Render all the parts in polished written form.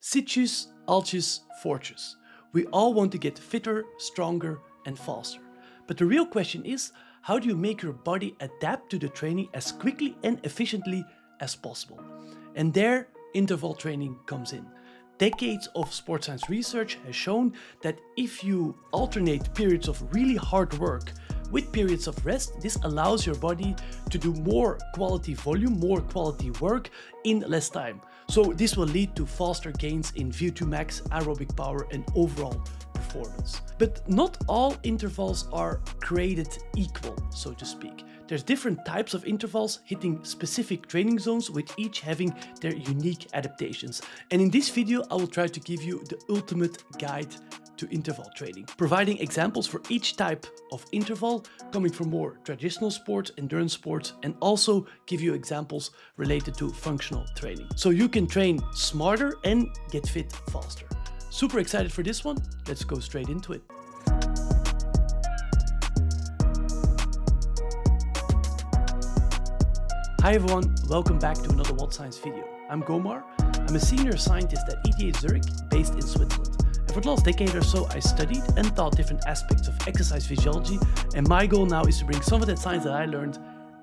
Situs, altus, fortus. We all want to get fitter, stronger and faster. But the real question is, how do you make your body adapt to the training as quickly and efficiently as possible? And there, interval training comes in. Decades of sports science research has shown that if you alternate periods of really hard work with periods of rest, this allows your body to do more quality volume, more quality work in less time. So this will lead to faster gains in VO2 max, aerobic power and overall performance. But not all intervals are created equal, so to speak. There's different types of intervals hitting specific training zones, with each having their unique adaptations. And in this video, I will try to give you the ultimate guide to interval training, providing examples for each type of interval coming from more traditional sports, endurance sports, and also give you examples related to functional training. So you can train smarter and get fit faster. Super excited for this one. Let's go straight into it. Hi everyone, welcome back to another wod-science video. I'm Gomar. I'm a senior scientist at ETH Zurich, based in Switzerland. And for the last decade or so, I studied and taught different aspects of exercise physiology, and my goal now is to bring some of that science that I learned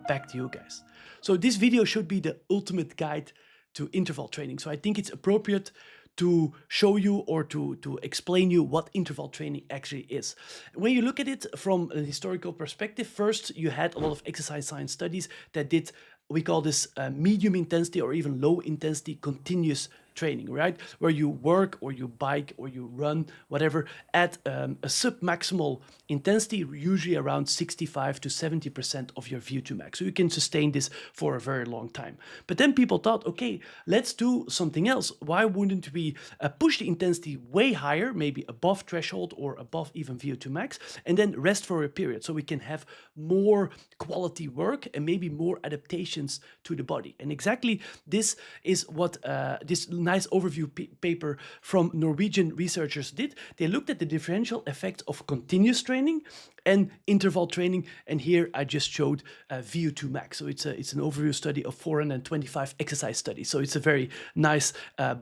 back to you guys. So this video should be the ultimate guide to interval training. So I think it's appropriate to show you or to explain you what interval training actually is. When you look at it from a historical perspective, first you had a lot of exercise science studies that did, we call this medium intensity or even low intensity continuous training, right? Where you work or you bike or you run, whatever, at a sub-maximal intensity, usually around 65 to 70% of your VO2 max. So you can sustain this for a very long time. But then people thought, okay, let's do something else. Why wouldn't we push the intensity way higher, maybe above threshold or above even VO2 max, and then rest for a period so we can have more quality work and maybe more adaptations to the body. And exactly this is what this nice overview paper from Norwegian researchers did. They looked at the differential effect of continuous training and interval training, and here I just showed VO2 max. So it's an overview study of 425 exercise studies. So it's a very nice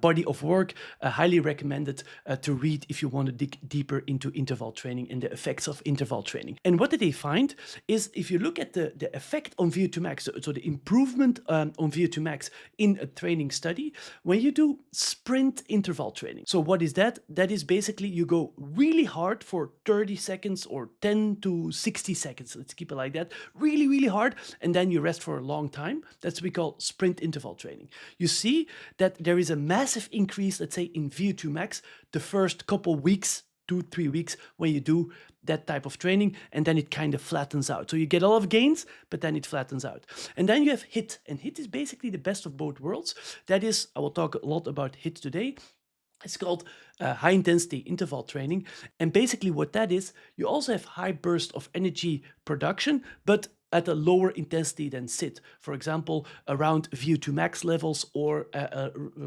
body of work, highly recommended to read if you want to dig deeper into interval training and the effects of interval training. And what did they find is, if you look at the effect on VO2 max, so the improvement on VO2 max in a training study, when you do sprint interval training. So what is that? That is basically you go really hard for 30 seconds or 10 to 60 seconds. Let's keep it like that. Really, really hard. And then you rest for a long time. That's what we call sprint interval training. You see that there is a massive increase, let's say, in VO2 max the first couple weeks, 2-3 weeks, when you do that type of training, and then it kind of flattens out. So you get a lot of gains, but then it flattens out. And then you have HIIT, and HIIT is basically the best of both worlds. That is, I will talk a lot about HIIT today. It's called high intensity interval training. And basically what that is, you also have high burst of energy production, but at a lower intensity than SIT. For example, around VO2 max levels or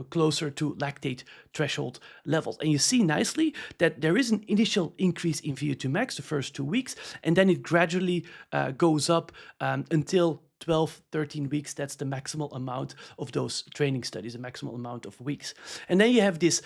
closer to lactate threshold levels. And you see nicely that there is an initial increase in VO2 max the first 2 weeks, and then it gradually goes up until 12, 13 weeks. That's the maximal amount of those training studies, the maximal amount of weeks. And then you have this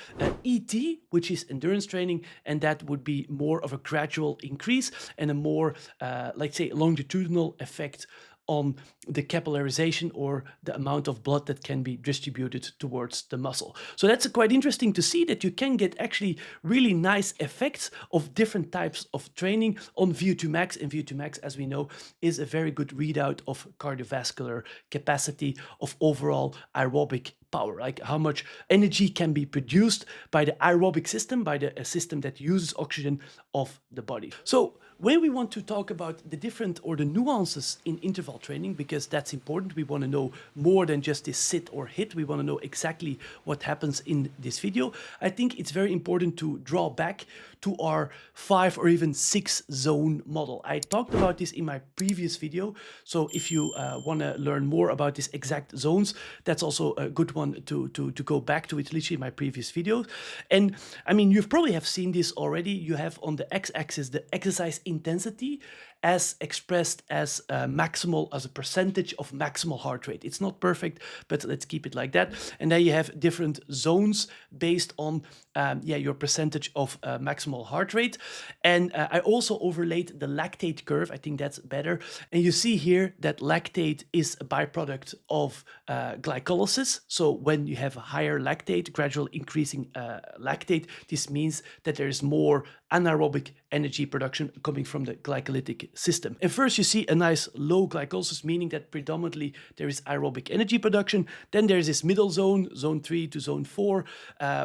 ET, which is endurance training, and that would be more of a gradual increase and a more, let's say, longitudinal effect on the capillarization or the amount of blood that can be distributed towards the muscle. So that's quite interesting to see that you can get actually really nice effects of different types of training on VO2 max. And VO2 max, as we know, is a very good readout of cardiovascular capacity, of overall aerobic power, like how much energy can be produced by the aerobic system, by the system that uses oxygen of the body. So when we want to talk about the different or the nuances in interval training, because that's important, we want to know more than just this sit or HIIT, we want to know exactly what happens in this video. I think it's very important to draw back to our 5 or even 6 zone model. I talked about this in my previous video, so if you want to learn more about these exact zones, that's also a good one to go back to. It's literally my previous video. And I mean, you've probably have seen this already. You have on the x-axis the exercise intensity as expressed as maximal, as a percentage of maximal heart rate. It's not perfect, but let's keep it like that. And then you have different zones based on your percentage of maximal heart rate. And I also overlaid the lactate curve. I think that's better. And you see here that lactate is a byproduct of glycolysis. So when you have a higher lactate, gradual increasing lactate, this means that there is more anaerobic energy production coming from the glycolytic system. And first you see a nice low glycolysis, meaning that predominantly there is aerobic energy production. Then there's this middle zone, zone 3 to zone 4,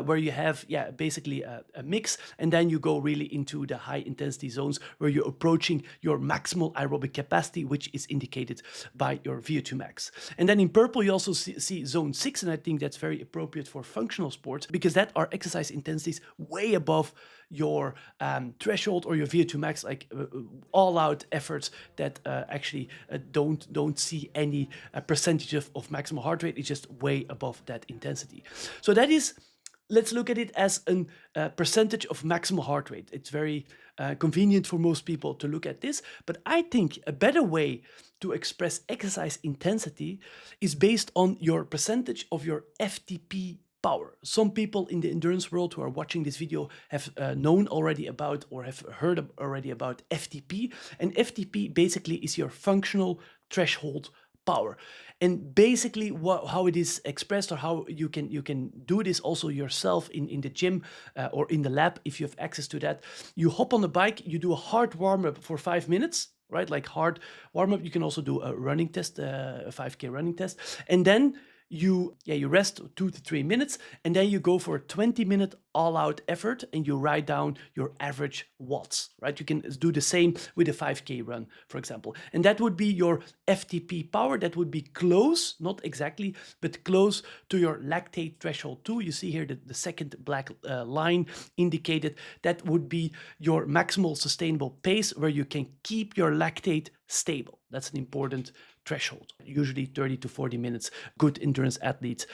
where you have basically a mix. And then you go really into the high intensity zones where you're approaching your maximal aerobic capacity, which is indicated by your VO2 max. And then in purple, you also see zone 6, and I think that's very appropriate for functional sports because that are exercise intensities way above your threshold or your VO2 max, like all-out efforts that actually don't see any percentage of maximal heart rate. It's just way above that intensity. So that is, let's look at it as a percentage of maximal heart rate. It's very convenient for most people to look at this, but I think a better way to express exercise intensity is based on your percentage of your FTP power. Some people in the endurance world who are watching this video have known already about or have heard already about FTP. And FTP basically is your functional threshold power. And basically how it is expressed, or how you can do this also yourself in the gym or in the lab if you have access to that. You hop on the bike, you do a hard warm-up for 5 minutes, right? Like hard warm-up. You can also do a running test, a 5K running test. And then you rest 2 to 3 minutes, and then you go for a 20-minute all-out effort, and you write down your average watts, right? You can do the same with a 5K run, for example. And that would be your FTP power. That would be close, not exactly, but close to your lactate threshold 2. You see here the second black line indicated. That would be your maximal sustainable pace, where you can keep your lactate stable. That's an important threshold. Usually 30 to 40 minutes. Good endurance athletes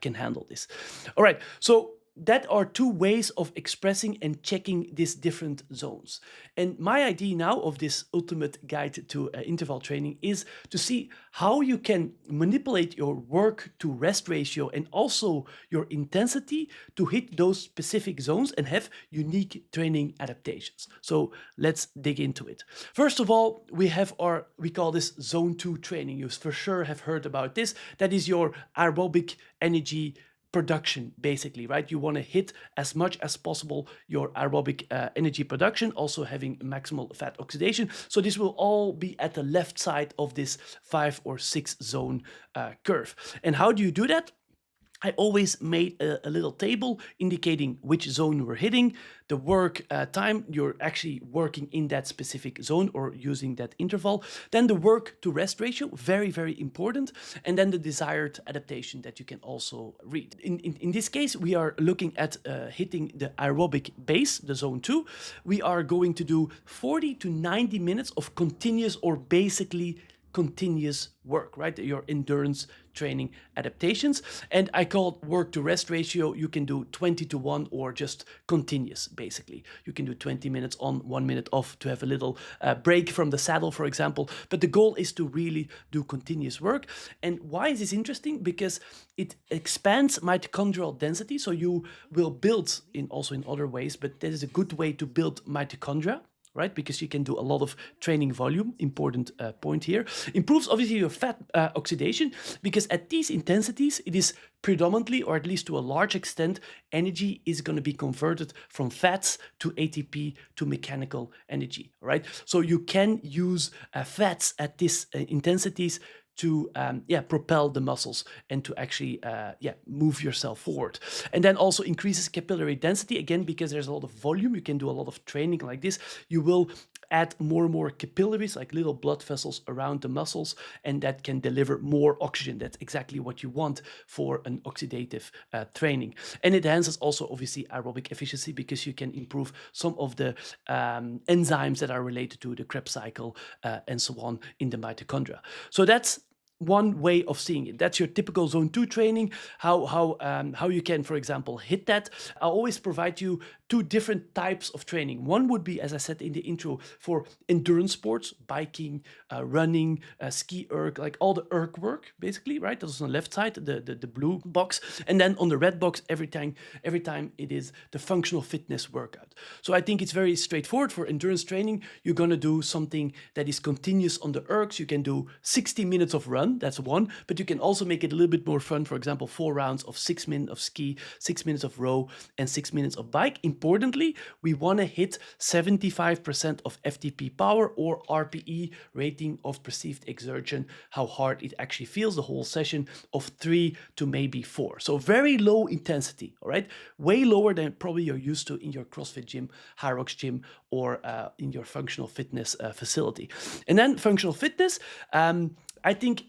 can handle this. All right, so that are two ways of expressing and checking these different zones. And my idea now of this ultimate guide to interval training is to see how you can manipulate your work to rest ratio and also your intensity to hit those specific zones and have unique training adaptations. So let's dig into it. First of all, we call this zone 2 training. You for sure have heard about this. That is your aerobic energy production, basically, right? You want to hit as much as possible your aerobic energy production, also having maximal fat oxidation. So this will all be at the left side of this 5 or 6 zone curve. And how do you do that? I always made a little table indicating which zone we're hitting, the work time you're actually working in that specific zone or using that interval, then the work to rest ratio, very, very important, and then the desired adaptation that you can also read. In this case, we are looking at hitting the aerobic base, the zone 2. We are going to do 40 to 90 minutes of continuous or basically continuous work, right? Your endurance training adaptations. And I call it work to rest ratio. You can do 20 to 1 or just continuous, basically. You can do 20 minutes on, 1 minute off to have a little break from the saddle, for example. But the goal is to really do continuous work. And why is this interesting? Because it expands mitochondrial density. So you will build also in other ways, but that is a good way to build mitochondria, right? Because you can do a lot of training volume, important point here. Improves obviously your fat oxidation, because at these intensities, it is predominantly, or at least to a large extent, energy is going to be converted from fats to ATP to mechanical energy, right? So you can use fats at these intensities to propel the muscles and to actually move yourself forward. And then also increases capillary density, again, because there's a lot of volume. You can do a lot of training like this. You will add more and more capillaries, like little blood vessels around the muscles, and that can deliver more oxygen. That's exactly what you want for an oxidative training. And it enhances also obviously aerobic efficiency, because you can improve some of the enzymes that are related to the Krebs cycle and so on in the mitochondria. So that's one way of seeing it. That's your typical zone 2 training, how you can, for example, hit that. I always provide you two different types of training. One would be, as I said in the intro, for endurance sports, biking, running, ski erg, like all the erg work, basically, right? That's on the left side, the blue box. And then on the red box, every time it is the functional fitness workout. So I think it's very straightforward. For endurance training, you're going to do something that is continuous on the ergs. You can do 60 minutes of run, that's one, but you can also make it a little bit more fun. For example, 4 rounds of 6 minutes of ski, 6 minutes of row, and 6 minutes of bike. Importantly, we want to hit 75% of FTP power, or RPE, rating of perceived exertion, how hard it actually feels the whole session, of 3 to maybe 4. So very low intensity, all right? Way lower than probably you're used to in your CrossFit gym, hyrox gym, or in your functional fitness facility. And then functional fitness, I think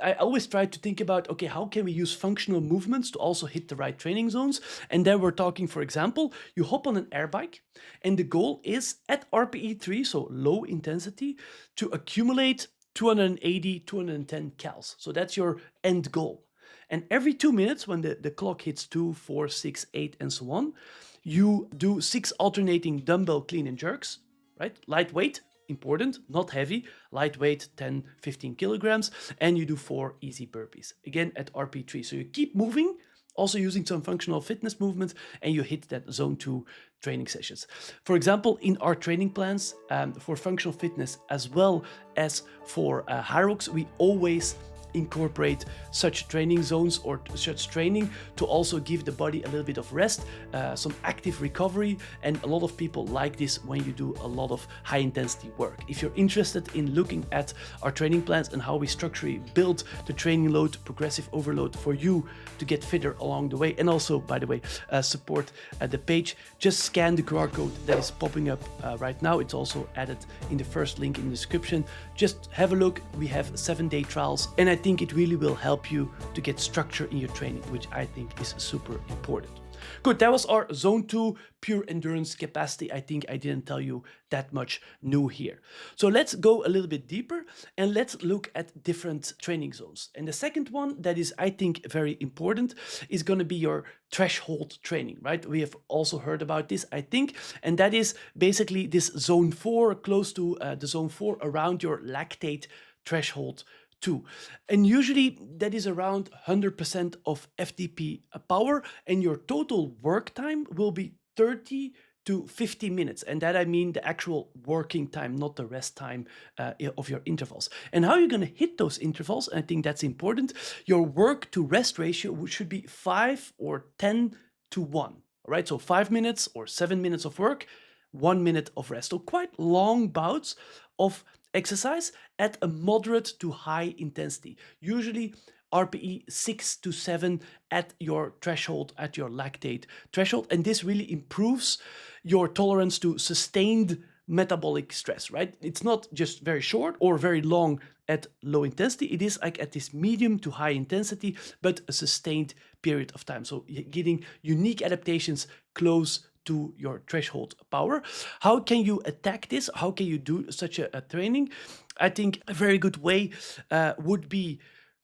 I always try to think about, okay, how can we use functional movements to also hit the right training zones? And then we're talking, for example, you hop on an air bike, and the goal is at RPE 3, so low intensity, to accumulate 280, 210 cals. So that's your end goal. And every 2 minutes, when the clock hits 2, 4, 6, 8, and so on, you do 6 alternating dumbbell clean and jerks, right? Lightweight, important, not heavy, lightweight, 10, 15 kilograms, and you do 4 easy burpees, again at RP3. So you keep moving, also using some functional fitness movements, and you hit that zone 2 training sessions. For example, in our training plans for functional fitness as well as for hyrox, we always incorporate such training zones or such training to also give the body a little bit of rest, some active recovery, and a lot of people like this when you do a lot of high intensity work. If you're interested in looking at our training plans and how we structurally build the training load, progressive overload, for you to get fitter along the way, and also, by the way, support the page, just scan the QR code that is popping up right now. It's also added in the first link in the description. Just have a look. We have 7-day trials, and I think it really will help you to get structure in your training, which I think is super important. Good, that was our zone 2 pure endurance capacity. I think I didn't tell you that much new here. So let's go a little bit deeper and let's look at different training zones. And the second one that is, I think, very important is going to be your threshold training, right? We have also heard about this, I think, and that is basically this zone 4, close to the zone 4 around your lactate threshold 2. And usually that is around 100% of FTP power, and your total work time will be 30 to 50 minutes. And that I mean the actual working time, not the rest time of your intervals. And how you're going to hit those intervals, I think that's important. Your work to rest ratio should be 5 or 10 to 1. All right, so 5 minutes or 7 minutes of work, 1 minute of rest. So quite long bouts of exercise at a moderate to high intensity, usually RPE 6 to 7 at your threshold, at your lactate threshold. And this really improves your tolerance to sustained metabolic stress, right? It's not just very short or very long at low intensity. It is like at this medium to high intensity, but a sustained period of time. So getting unique adaptations close to your threshold power. How can you attack this? How can you do such a training? I think a very good way would be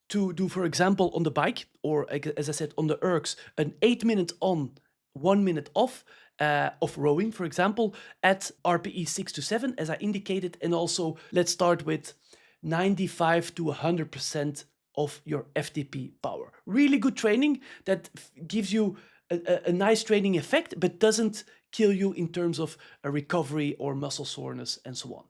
to do, for example, on the bike, or as I said, on the ergs, an 8 minute on, 1 minute off of rowing, for example, at RPE 6 to 7, as I indicated. And also let's start with 95 to 100% of your FTP power. Really good training that gives you a nice training effect, but doesn't kill you in terms of a recovery or muscle soreness and so on.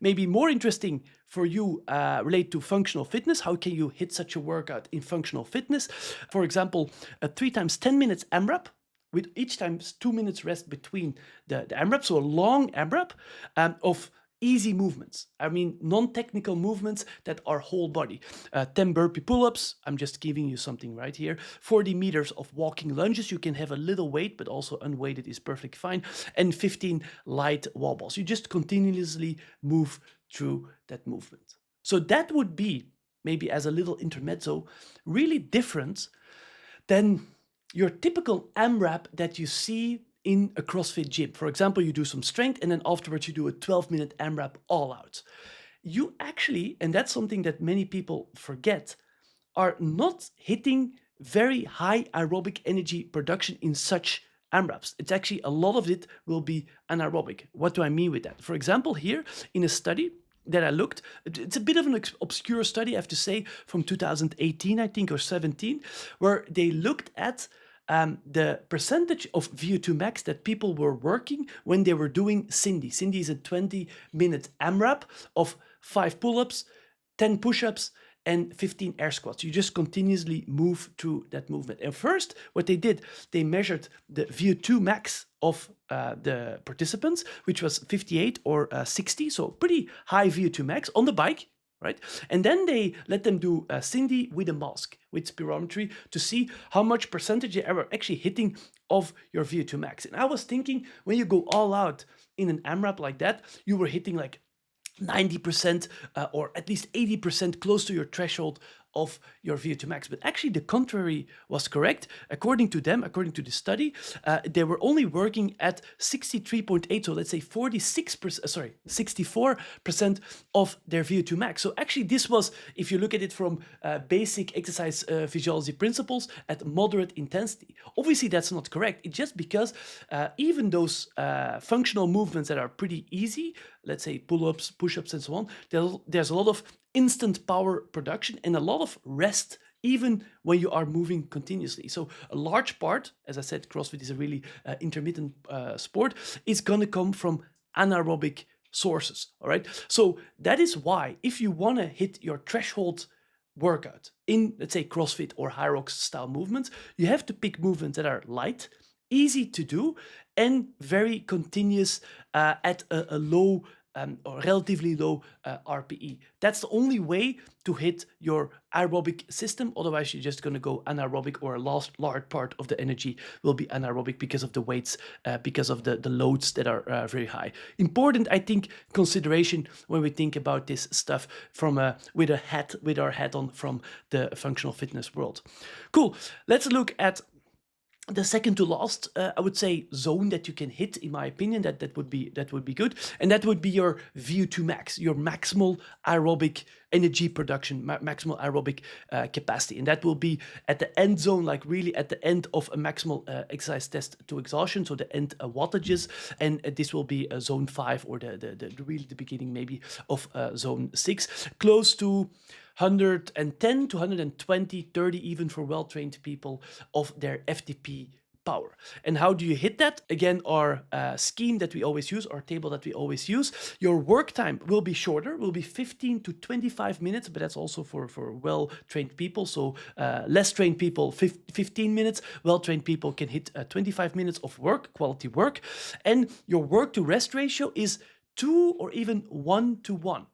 Maybe more interesting for you relate to functional fitness. How can you hit such a workout in functional fitness? For example, a 3 times 10 minutes AMRAP, with each time 2 minutes rest between the AMRAP, so a long AMRAP of easy movements. I mean, non-technical movements that are whole body. 10 burpee pull-ups, I'm just giving you something right here. 40 meters of walking lunges, you can have a little weight, but also unweighted is perfectly fine. And 15 light wall balls. You just continuously move through that movement. So that would be, maybe as a little intermezzo, really different than your typical AMRAP that you see in a CrossFit gym. For example, you do some strength and then afterwards you do a 12-minute AMRAP all out. you actually, and that's something that many people forget, are not hitting very high aerobic energy production in such AMRAPs. It's actually a lot of it will be anaerobic. What do I mean with that? For example, here in a study that I looked, it's a bit of an obscure study, I have to say, from 2018, I think, or 17, where they looked at the percentage of VO2 max that people were working when they were doing Cindy. Cindy is a 20-minute AMRAP of 5 pull-ups, 10 push-ups, and 15 air squats. You just continuously move through that movement. And first, what they did, they measured the VO2 max of the participants, which was 58 or 60, so pretty high VO2 max on the bike, right? And then they let them do Cindy with a mask, with spirometry, to see how much percentage they are actually hitting of your VO2 max. And I was thinking, when you go all out in an AMRAP like that, you were hitting like 90% or at least 80% close to your threshold of your VO2 max. But actually the contrary was correct. According to them, according to the study, they were only working at 63.8, so let's say 64% of their VO2 max. So actually this was, if you look at it from basic exercise physiology principles, at moderate intensity. Obviously that's not correct. It's just because even those functional movements that are pretty easy, let's say pull-ups, push-ups, and so on, there's a lot of instant power production and a lot of rest, even when you are moving continuously. So a large part, as I said, CrossFit is a really intermittent sport, is going to come from anaerobic sources, all right? So that is why, if you want to hit your threshold workout in, let's say, CrossFit or hyrox style movements, you have to pick movements that are light, easy to do, and very continuous at a low or relatively low RPE. That's the only way to hit your aerobic system. Otherwise, you're just going to go anaerobic, or a large part of the energy will be anaerobic because of the weights, because of the loads that are very high. Important, I think, consideration when we think about this stuff from with our hat on from the functional fitness world. Cool. Let's look at the second to last, I would say, zone that you can hit, in my opinion, that would be good, and that would be your VO2 max, your maximal aerobic energy production, maximal aerobic capacity, and that will be at the end zone, like really at the end of a maximal exercise test to exhaustion, so the end wattages, and this will be zone 5, or the really the beginning maybe of zone 6, close to 110 to 120, 30 even for well-trained people of their FTP power. And how do you hit that? Again, our scheme that we always use, our table that we always use, your work time will be shorter, will be 15 to 25 minutes, but that's also for well-trained people. So less trained people, 15 minutes, well-trained people can hit 25 minutes of work, quality work. And your work to rest ratio is 2 or even 1 to 1.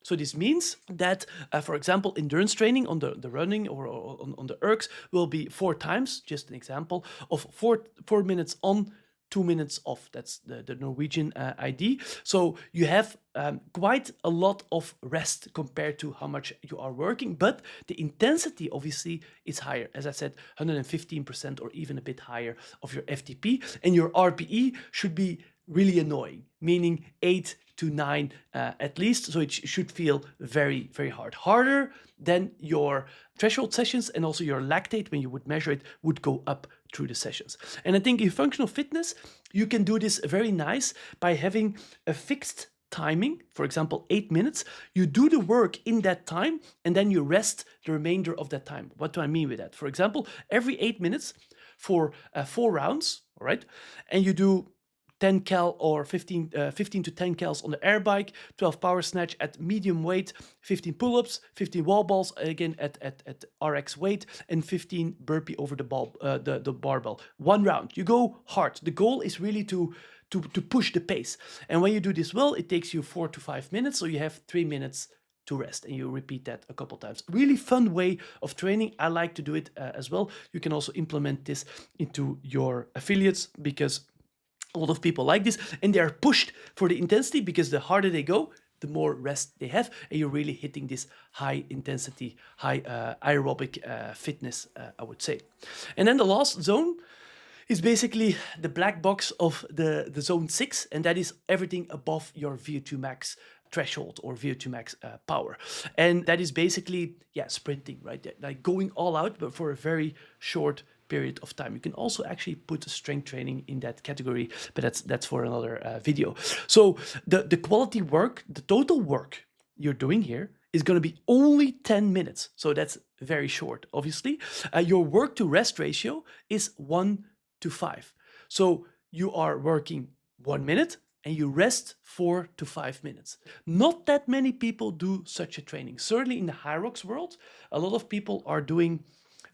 So this means that, for example, endurance training on the running or on the ergs will be 4 times, just an example, of 4 minutes on, 2 minutes off. That's the Norwegian ID. So you have quite a lot of rest compared to how much you are working, but the intensity obviously is higher. As I said, 115% or even a bit higher of your FTP, and your RPE should be really annoying, meaning 8 to 9 at least. So it should feel very, very hard. Harder than your threshold sessions, and also your lactate, when you would measure it, would go up through the sessions. And I think in functional fitness, you can do this very nice by having a fixed timing, for example, 8 minutes. You do the work in that time, and then you rest the remainder of that time. What do I mean with that? For example, every 8 minutes for 4 rounds, all right? And you do 10 cal or 15 to 10 cals on the air bike, 12 power snatch at medium weight, 15 pull-ups, 15 wall balls, again at RX weight, and 15 burpee over the barbell. 1 round. You go hard. The goal is really to push the pace. And when you do this well, it takes you 4 to 5 minutes, so you have 3 minutes to rest, and you repeat that a couple times. Really fun way of training. I like to do it as well. You can also implement this into your affiliates, because a lot of people like this, and they are pushed for the intensity, because the harder they go, the more rest they have, and you're really hitting this high intensity, high aerobic fitness, I would say. And then the last zone is basically the black box of the zone 6, and that is everything above your VO2 max threshold or VO2 max power. And that is basically, sprinting, right? Like going all out, but for a very short period of time. You can also actually put strength training in that category, but that's for another video. So the quality work, the total work you're doing here is going to be only 10 minutes. So that's very short, obviously. Your work to rest ratio is 1:5. So you are working 1 minute and you rest 4 to 5 minutes. Not that many people do such a training. Certainly in the hyrox world, a lot of people are doing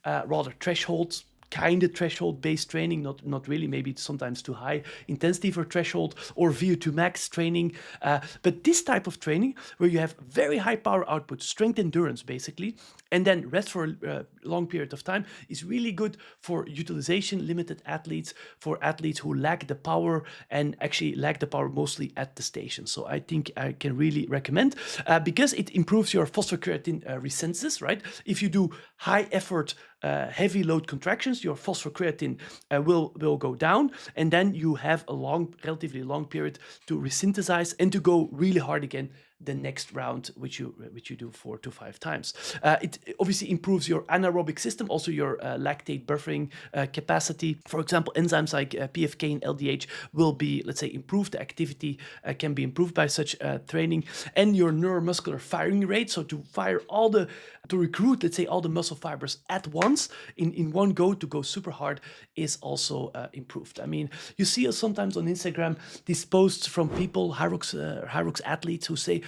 rather thresholds, kind of threshold-based training, not really, maybe it's sometimes too high intensity for threshold, or VO2 max training. But this type of training, where you have very high power output, strength endurance basically, and then rest for a long period of time, is really good for utilization limited athletes, for athletes who lack the power and actually lack the power mostly at the station. So I think I can really recommend, because it improves your phosphocreatine resynthesis, right? If you do high effort, heavy load contractions, your phosphocreatine will go down, and then you have a relatively long period to resynthesize and to go really hard again the next round, which you do 4 to 5 times. It obviously improves your anaerobic system, also your lactate buffering capacity. For example, enzymes like PFK and LDH will be, let's say, improved. The activity can be improved by such training, and your neuromuscular firing rate. So to recruit, let's say, all the muscle fibers at once in one go to go super hard is also improved. I mean, you see sometimes on Instagram these posts from people, hyrox athletes, who say,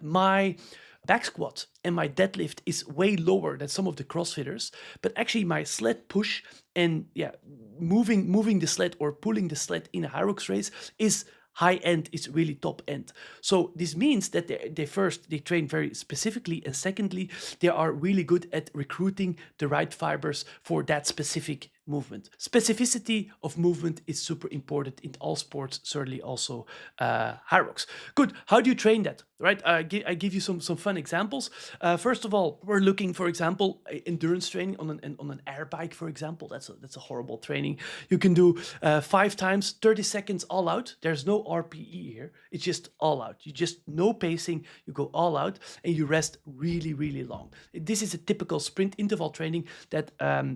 my back squat and my deadlift is way lower than some of the CrossFitters, but actually my sled push and moving the sled or pulling the sled in a hyrox race is high end, is really top end. So this means that they train very specifically, and secondly, they are really good at recruiting the right fibers for that specific movement. Specificity of movement is super important in all sports, certainly also hyrox. Good. How do you train that? Right? I give you some fun examples. First of all, we're looking, for example, endurance training on an air bike, for example. That's a horrible training. You can do 5 times, 30 seconds all out. There's no RPE here. It's just all out. You just no pacing. You go all out and you rest really, really long. This is a typical sprint interval training that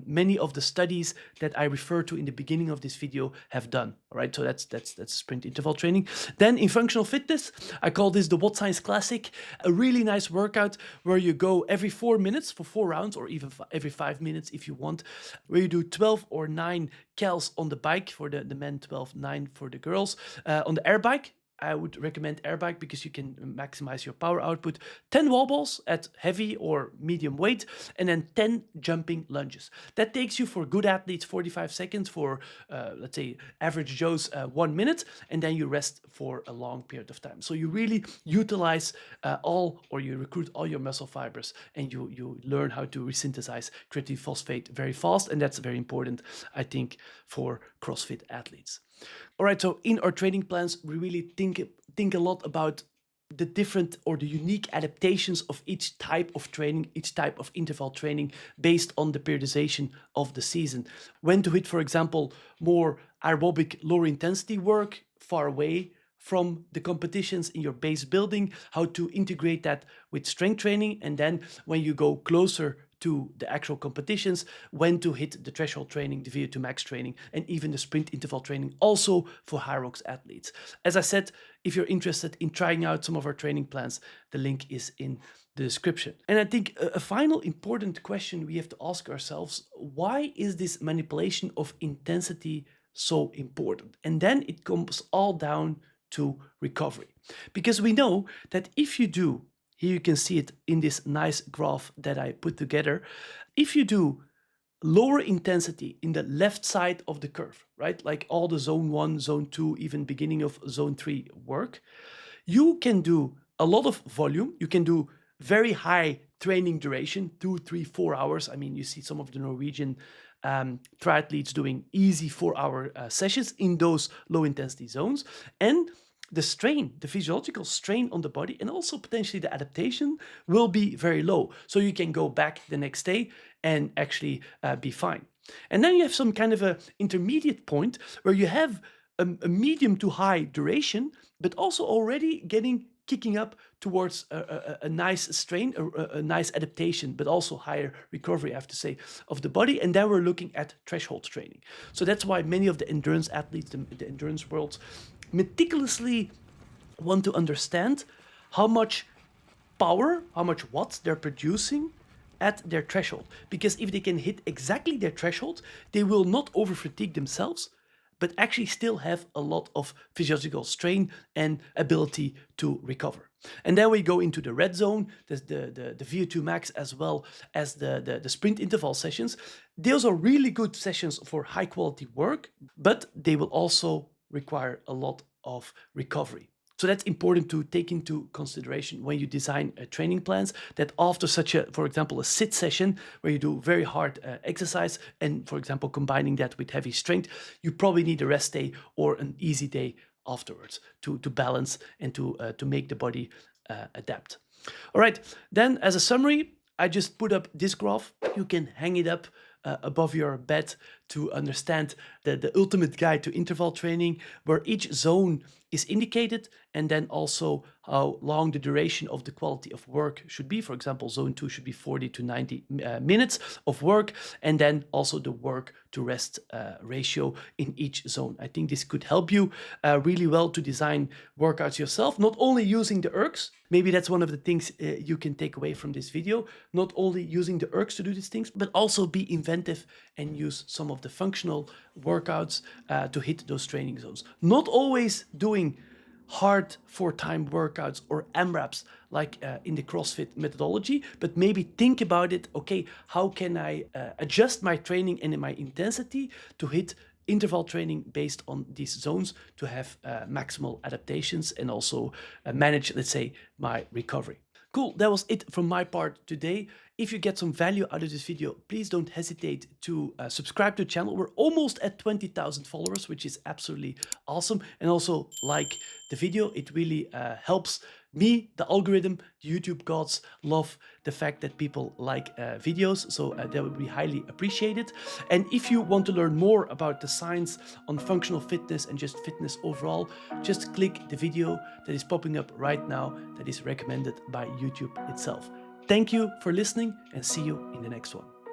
many of the studies that I refer to in the beginning of this video have done. All right, so that's sprint interval training. Then in functional fitness, I call this the wod-science classic, a really nice workout where you go every 4 minutes for 4 rounds, or even every 5 minutes if you want, where you do 12 or 9 cals on the bike for the men, 12, 9 for the girls. On the air bike, I would recommend air bike because you can maximize your power output. 10 wall balls at heavy or medium weight, and then 10 jumping lunges. That takes you, for good athletes, 45 seconds, for let's say average Joes 1 minute, and then you rest for a long period of time. So you really utilize you recruit all your muscle fibers, and you learn how to resynthesize creatine phosphate very fast, and that's very important, I think, for CrossFit athletes. All right, so in our training plans, we really think a lot about the different or the unique adaptations of each type of training, each type of interval training, based on the periodization of the season. When to hit, for example, more aerobic, lower intensity work far away from the competitions in your base building, how to integrate that with strength training, and then when you go closer to the actual competitions, when to hit the threshold training, the VO2 max training, and even the sprint interval training, also for hyrox athletes. As I said, if you're interested in trying out some of our training plans, the link is in the description. And I think a final important question we have to ask ourselves: why is this manipulation of intensity so important? And then it comes all down to recovery. Because we know that if you do, here you can see it in this nice graph that I put together, if you do lower intensity in the left side of the curve, right, like all the zone 1, zone 2, even beginning of zone 3 work, you can do a lot of volume, you can do very high training duration, 2, 3, 4 hours. I mean, you see some of the Norwegian triathletes doing easy 4-hour sessions in those low intensity zones, and the strain, the physiological strain on the body, and also potentially the adaptation, will be very low. So you can go back the next day and actually be fine. And then you have some kind of a intermediate point where you have a medium to high duration, but also already getting kicking up towards a nice strain, a nice adaptation, but also higher recovery, I have to say, of the body. And then we're looking at threshold training. So that's why many of the endurance athletes, the endurance worlds, meticulously want to understand how much power, how much watts they're producing at their threshold. Because if they can hit exactly their threshold, they will not over fatigue themselves, but actually still have a lot of physiological strain and ability to recover. And then we go into the red zone, the VO2 max, as well as the sprint interval sessions. Those are really good sessions for high quality work, but they will also require a lot of recovery. So that's important to take into consideration when you design training plans, that after such a, for example, a sit session where you do very hard exercise and, for example, combining that with heavy strength, you probably need a rest day or an easy day afterwards to balance and to make the body adapt. All right, then as a summary, I just put up this graph. You can hang it up above your bed to understand the ultimate guide to interval training, where each zone is indicated, and then also how long the duration of the quality of work should be. For example, zone 2 should be 40 to 90 minutes of work, and then also the work to rest ratio in each zone. I think this could help you really well to design workouts yourself, not only using the ergs. Maybe that's one of the things you can take away from this video, not only using the ergs to do these things, but also be inventive and use some of the functional workouts to hit those training zones. Not always doing hard 4-time workouts or AMRAPs like in the CrossFit methodology, but maybe think about it, okay, how can I adjust my training and my intensity to hit interval training based on these zones to have maximal adaptations and also manage, let's say, my recovery. Cool, that was it from my part today. If you get some value out of this video, please don't hesitate to subscribe to the channel. We're almost at 20,000 followers, which is absolutely awesome. And also like the video, it really helps me, the algorithm, the YouTube gods love the fact that people like videos, so that would be highly appreciated. And if you want to learn more about the science on functional fitness and just fitness overall, just click the video that is popping up right now that is recommended by YouTube itself. Thank you for listening and see you in the next one.